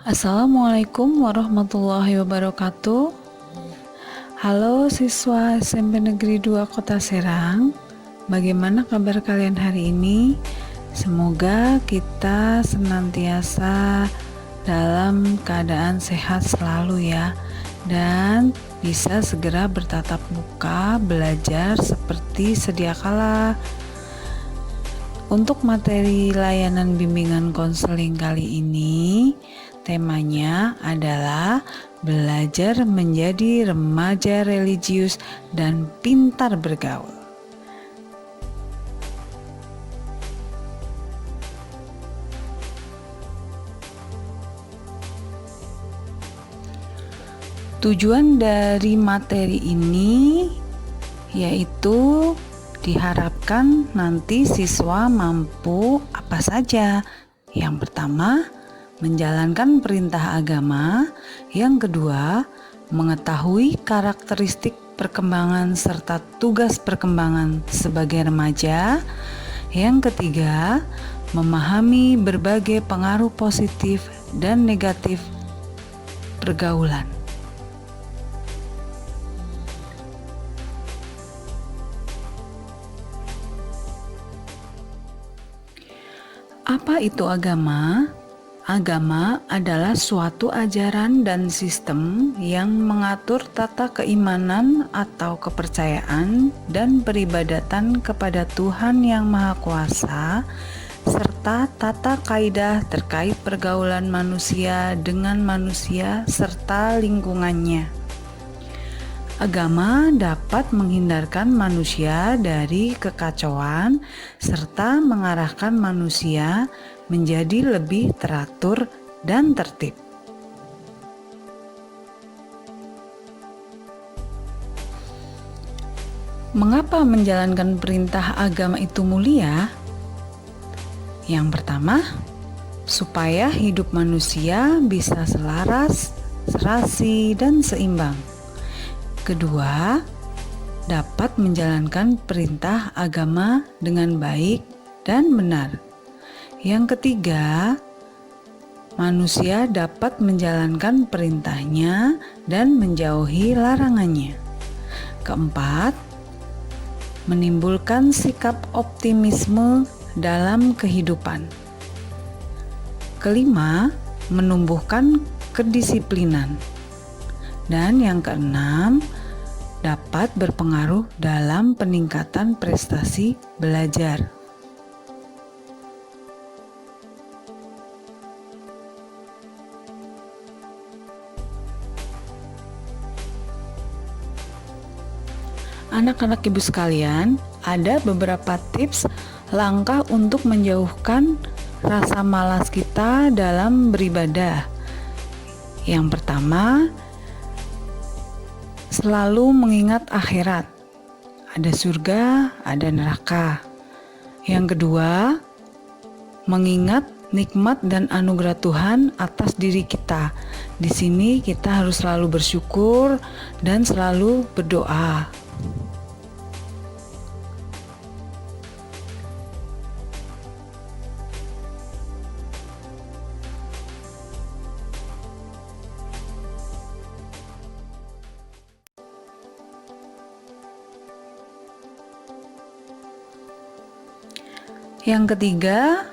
Assalamualaikum warahmatullahi wabarakatuh. Halo siswa SMP Negeri 2 Kota Serang. Bagaimana kabar kalian hari ini? Semoga kita senantiasa dalam keadaan sehat selalu ya, dan bisa segera bertatap muka belajar seperti sedia kala. Untuk materi layanan bimbingan konseling kali ini, temanya adalah belajar menjadi remaja religius dan pintar bergaul. Tujuan dari materi ini yaitu diharapkan nanti siswa mampu apa saja. Yang pertama, menjalankan perintah agama. Yang kedua, mengetahui karakteristik perkembangan serta tugas perkembangan sebagai remaja. Yang ketiga, memahami berbagai pengaruh positif dan negatif pergaulan. Apa itu agama? Agama adalah suatu ajaran dan sistem yang mengatur tata keimanan atau kepercayaan dan peribadatan kepada Tuhan Yang Maha Kuasa, serta tata kaidah terkait pergaulan manusia dengan manusia serta lingkungannya. Agama dapat menghindarkan manusia dari kekacauan serta mengarahkan manusia menjadi lebih teratur dan tertib. Mengapa menjalankan perintah agama itu mulia? Yang pertama, supaya hidup manusia bisa selaras, serasi, dan seimbang. Kedua, dapat menjalankan perintah agama dengan baik dan benar. Yang ketiga, manusia dapat menjalankan perintahnya dan menjauhi larangannya. Keempat, menimbulkan sikap optimisme dalam kehidupan. Kelima, menumbuhkan kedisiplinan. Dan yang keenam, dapat berpengaruh dalam peningkatan prestasi belajar. Anak-anak ibu sekalian, ada beberapa tips langkah untuk menjauhkan rasa malas kita dalam beribadah. Yang pertama, selalu mengingat akhirat. Ada surga, ada neraka. Yang kedua, mengingat nikmat dan anugerah Tuhan atas diri kita. Di sini kita harus selalu bersyukur dan selalu berdoa. Yang ketiga,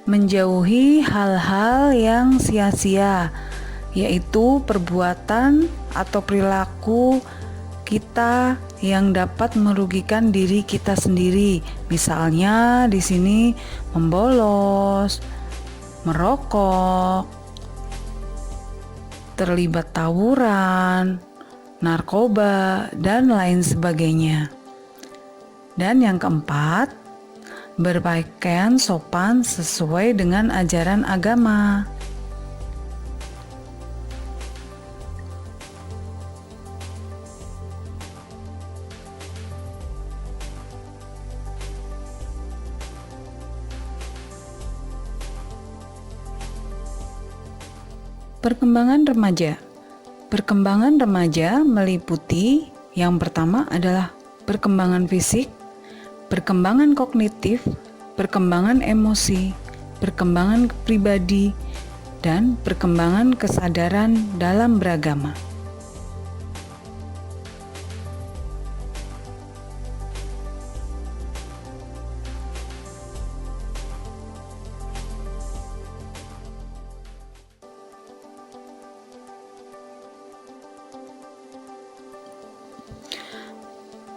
menjauhi hal-hal yang sia-sia, yaitu perbuatan atau perilaku kita yang dapat merugikan diri kita sendiri. Misalnya di sini membolos, merokok, terlibat tawuran, narkoba, dan lain sebagainya. Dan yang keempat, berpakaian sopan sesuai dengan ajaran agama. Perkembangan remaja. Perkembangan remaja meliputi yang pertama adalah perkembangan fisik, perkembangan kognitif, perkembangan emosi, perkembangan pribadi, dan perkembangan kesadaran dalam beragama.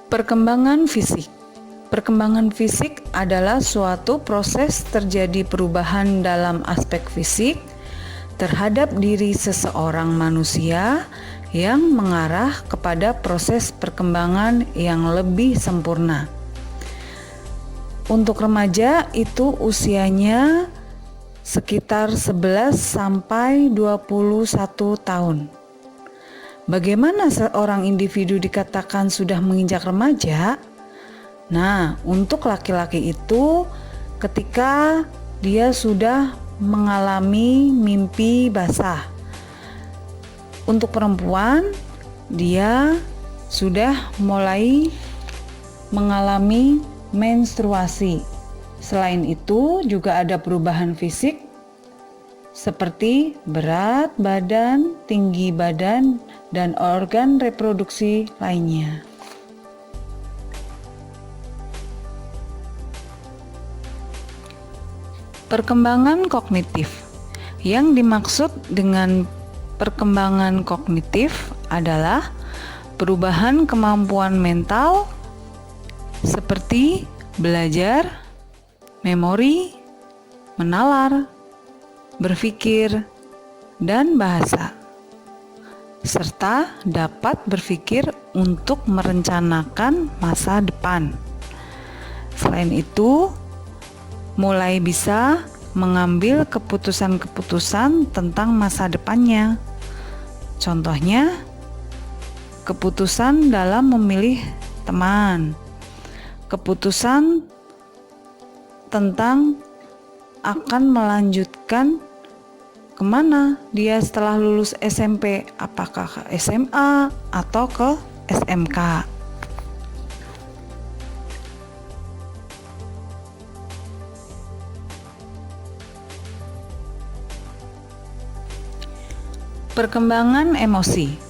Perkembangan fisik. Perkembangan fisik adalah suatu proses terjadi perubahan dalam aspek fisik terhadap diri seseorang manusia yang mengarah kepada proses perkembangan yang lebih sempurna. Untuk remaja itu usianya sekitar 11 sampai 21 tahun. Bagaimana seorang individu dikatakan sudah menginjak remaja? Nah, untuk laki-laki itu ketika dia sudah mengalami mimpi basah. Untuk perempuan, dia sudah mulai mengalami menstruasi. Selain itu, juga ada perubahan fisik seperti berat badan, tinggi badan, dan organ reproduksi lainnya. Perkembangan kognitif. Yang dimaksud dengan perkembangan kognitif adalah perubahan kemampuan mental seperti belajar, memori, menalar, berpikir, dan bahasa, serta dapat berpikir untuk merencanakan masa depan. Selain itu, mulai bisa mengambil keputusan-keputusan tentang masa depannya. Contohnya, keputusan dalam memilih teman, keputusan tentang akan melanjutkan kemana dia setelah lulus SMP, apakah ke SMA atau ke SMK. Perkembangan emosi.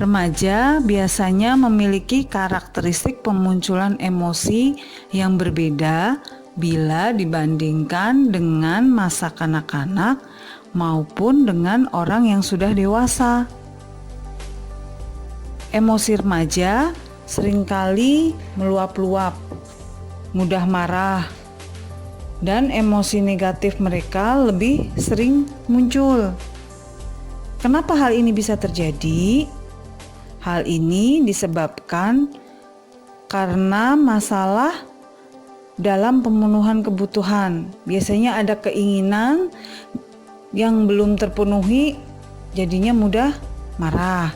Remaja biasanya memiliki karakteristik pemunculan emosi yang berbeda bila dibandingkan dengan masa kanak-kanak maupun dengan orang yang sudah dewasa. Emosi remaja seringkali meluap-luap, mudah marah, dan emosi negatif mereka lebih sering muncul. Kenapa hal ini bisa terjadi? Hal ini disebabkan karena masalah dalam pemenuhan kebutuhan. Biasanya ada keinginan yang belum terpenuhi, jadinya mudah marah.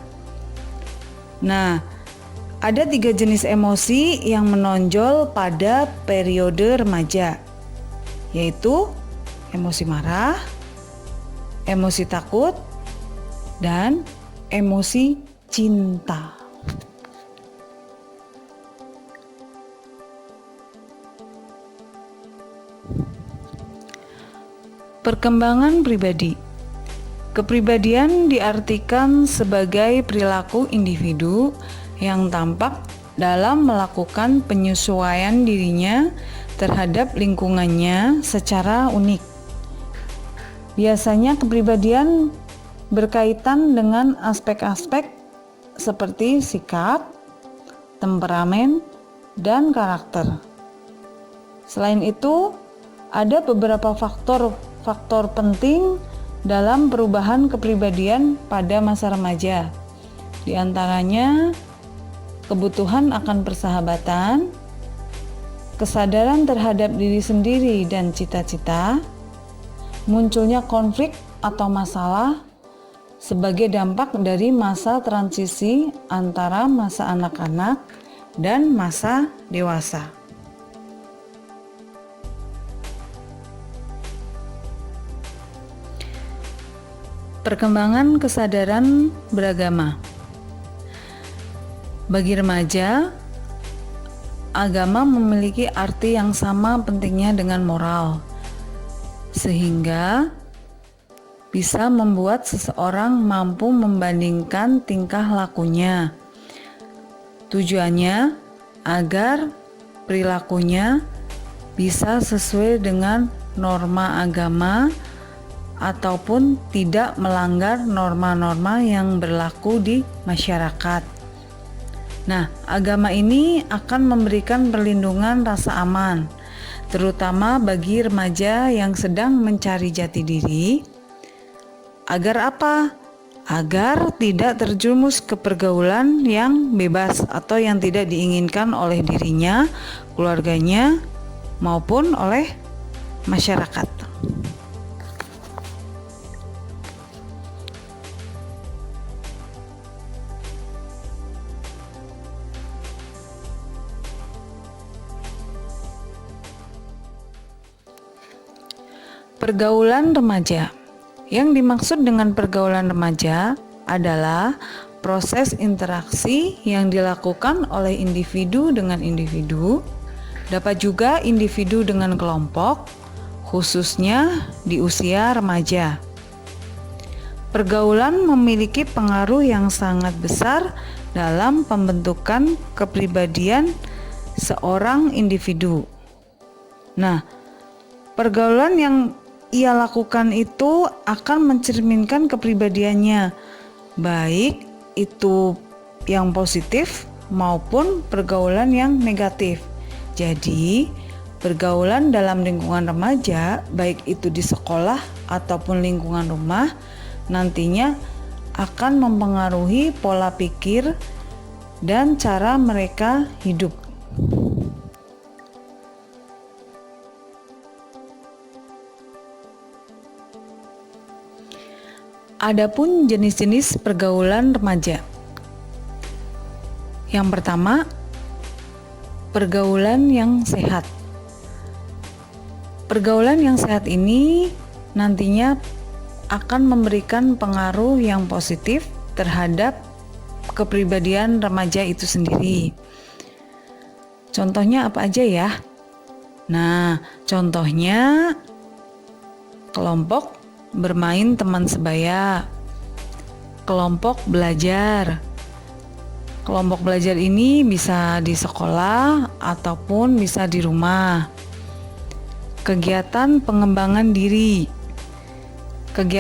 Nah, ada 3 jenis emosi yang menonjol pada periode remaja, yaitu emosi marah, emosi takut, dan emosi cinta. Perkembangan pribadi. Kepribadian diartikan sebagai perilaku individu yang tampak dalam melakukan penyesuaian dirinya terhadap lingkungannya secara unik. Biasanya kepribadian berkaitan dengan aspek-aspek seperti sikap, temperamen, dan karakter. Selain itu, ada beberapa faktor penting dalam perubahan kepribadian pada masa remaja. Di antaranya, kebutuhan akan persahabatan, kesadaran terhadap diri sendiri dan cita-cita, munculnya konflik atau masalah sebagai dampak dari masa transisi antara masa anak-anak dan masa dewasa. Perkembangan kesadaran beragama. Bagi remaja, agama memiliki arti yang sama pentingnya dengan moral, sehingga bisa membuat seseorang mampu membandingkan tingkah lakunya. Tujuannya agar perilakunya bisa sesuai dengan norma agama ataupun tidak melanggar norma-norma yang berlaku di masyarakat. Nah, agama ini akan memberikan perlindungan rasa aman, terutama bagi remaja yang sedang mencari jati diri. Agar apa? Agar tidak terjerumus ke pergaulan yang bebas atau yang tidak diinginkan oleh dirinya, keluarganya, maupun oleh masyarakat. Pergaulan remaja. Yang dimaksud dengan pergaulan remaja adalah proses interaksi yang dilakukan oleh individu dengan individu, dapat juga individu dengan kelompok, khususnya di usia remaja. Pergaulan memiliki pengaruh yang sangat besar dalam pembentukan kepribadian seorang individu. Nah, pergaulan yang ia lakukan itu akan mencerminkan kepribadiannya, baik itu yang positif maupun pergaulan yang negatif. Jadi, pergaulan dalam lingkungan remaja, baik itu di sekolah ataupun lingkungan rumah, nantinya akan mempengaruhi pola pikir dan cara mereka hidup. Adapun jenis-jenis pergaulan remaja. Yang pertama, pergaulan yang sehat. Pergaulan yang sehat ini nantinya akan memberikan pengaruh yang positif terhadap kepribadian remaja itu sendiri. Contohnya apa aja ya? Nah, contohnya kelompok bermain teman sebaya, kelompok belajar. Kelompok belajar ini bisa di sekolah ataupun bisa di rumah. Kegiatan pengembangan diri.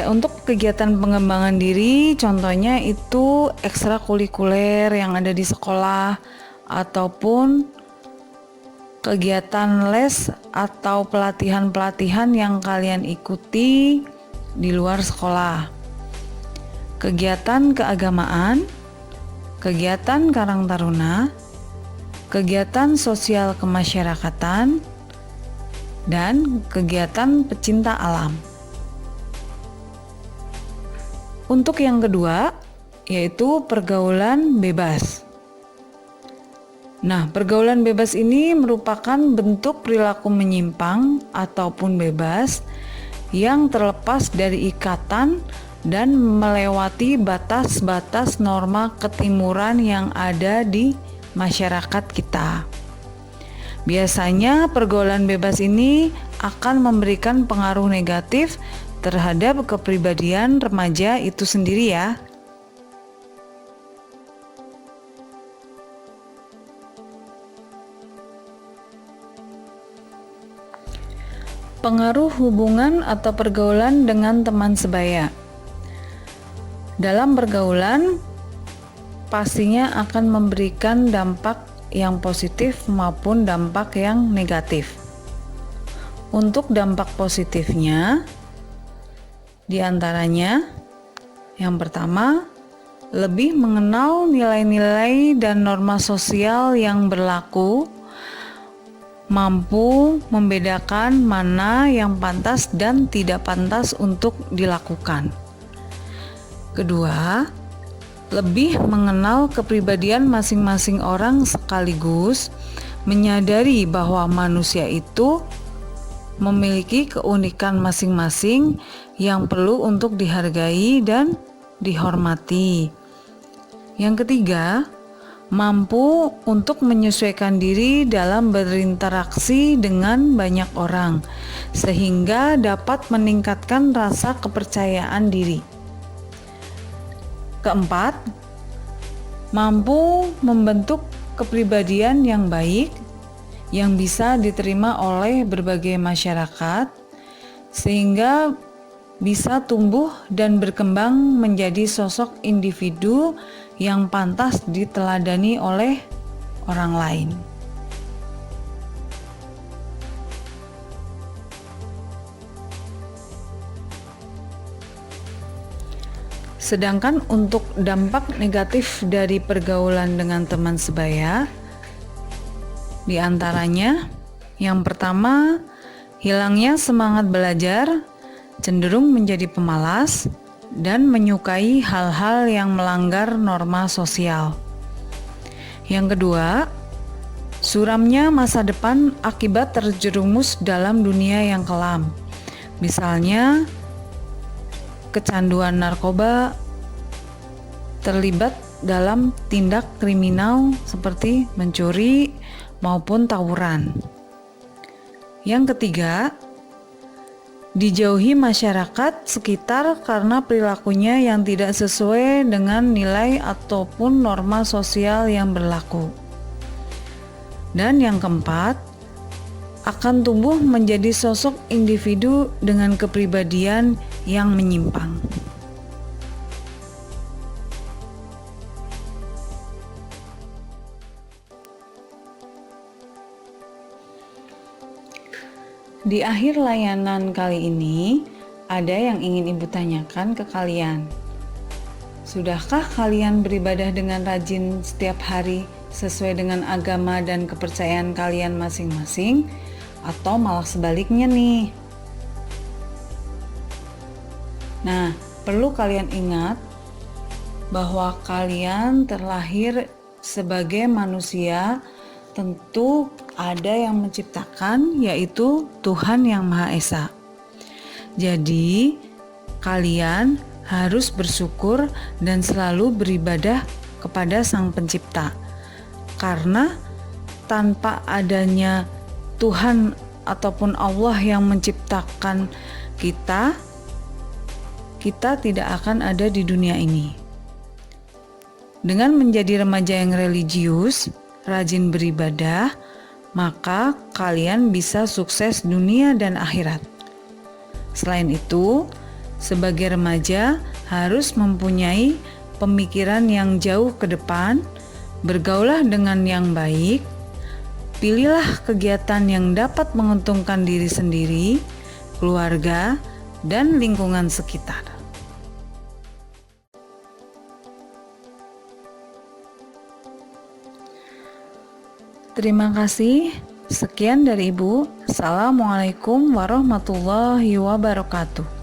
Untuk kegiatan pengembangan diri, contohnya itu ekstrakurikuler yang ada di sekolah ataupun kegiatan les atau pelatihan-pelatihan yang kalian ikuti di luar sekolah. Kegiatan keagamaan, kegiatan Karang Taruna, kegiatan sosial kemasyarakatan, dan kegiatan pecinta alam. Untuk yang kedua, yaitu pergaulan bebas. Nah, pergaulan bebas ini merupakan bentuk perilaku menyimpang ataupun bebas yang terlepas dari ikatan dan melewati batas-batas norma ketimuran yang ada di masyarakat kita. Biasanya pergaulan bebas ini akan memberikan pengaruh negatif terhadap kepribadian remaja itu sendiri ya. Pengaruh hubungan atau pergaulan dengan teman sebaya. Dalam pergaulan, pastinya akan memberikan dampak yang positif maupun dampak yang negatif. Untuk dampak positifnya, diantaranya yang pertama, lebih mengenal nilai-nilai dan norma sosial yang berlaku, mampu membedakan mana yang pantas dan tidak pantas untuk dilakukan. Kedua, lebih mengenal kepribadian masing-masing orang sekaligus menyadari bahwa manusia itu memiliki keunikan masing-masing yang perlu untuk dihargai dan dihormati. Yang ketiga, mampu untuk menyesuaikan diri dalam berinteraksi dengan banyak orang, sehingga dapat meningkatkan rasa kepercayaan diri. Keempat, mampu membentuk kepribadian yang baik, yang bisa diterima oleh berbagai masyarakat, sehingga bisa tumbuh dan berkembang menjadi sosok individu yang pantas diteladani oleh orang lain. Sedangkan untuk dampak negatif dari pergaulan dengan teman sebaya, di antaranya yang pertama, hilangnya semangat belajar, cenderung menjadi pemalas, dan menyukai hal-hal yang melanggar norma sosial. Yang kedua, suramnya masa depan akibat terjerumus dalam dunia yang kelam. Misalnya, kecanduan narkoba, terlibat dalam tindak kriminal seperti mencuri maupun tawuran. Yang ketiga, dijauhi masyarakat sekitar karena perilakunya yang tidak sesuai dengan nilai ataupun norma sosial yang berlaku. Dan yang keempat, akan tumbuh menjadi sosok individu dengan kepribadian yang menyimpang. Di akhir layanan kali ini, ada yang ingin Ibu tanyakan ke kalian. Sudahkah kalian beribadah dengan rajin setiap hari sesuai dengan agama dan kepercayaan kalian masing-masing? Atau malah sebaliknya nih? Nah, perlu kalian ingat bahwa kalian terlahir sebagai manusia, tentu ada yang menciptakan, yaitu Tuhan Yang Maha Esa. Jadi, kalian harus bersyukur dan selalu beribadah kepada Sang Pencipta. Karena tanpa adanya Tuhan ataupun Allah yang menciptakan kita tidak akan ada di dunia ini. Dengan menjadi remaja yang religius, rajin beribadah, maka kalian bisa sukses dunia dan akhirat. Selain itu, sebagai remaja harus mempunyai pemikiran yang jauh ke depan, bergaulah dengan yang baik, pilihlah kegiatan yang dapat menguntungkan diri sendiri, keluarga, dan lingkungan sekitar. Terima kasih. Sekian dari Ibu. Assalamualaikum warahmatullahi wabarakatuh.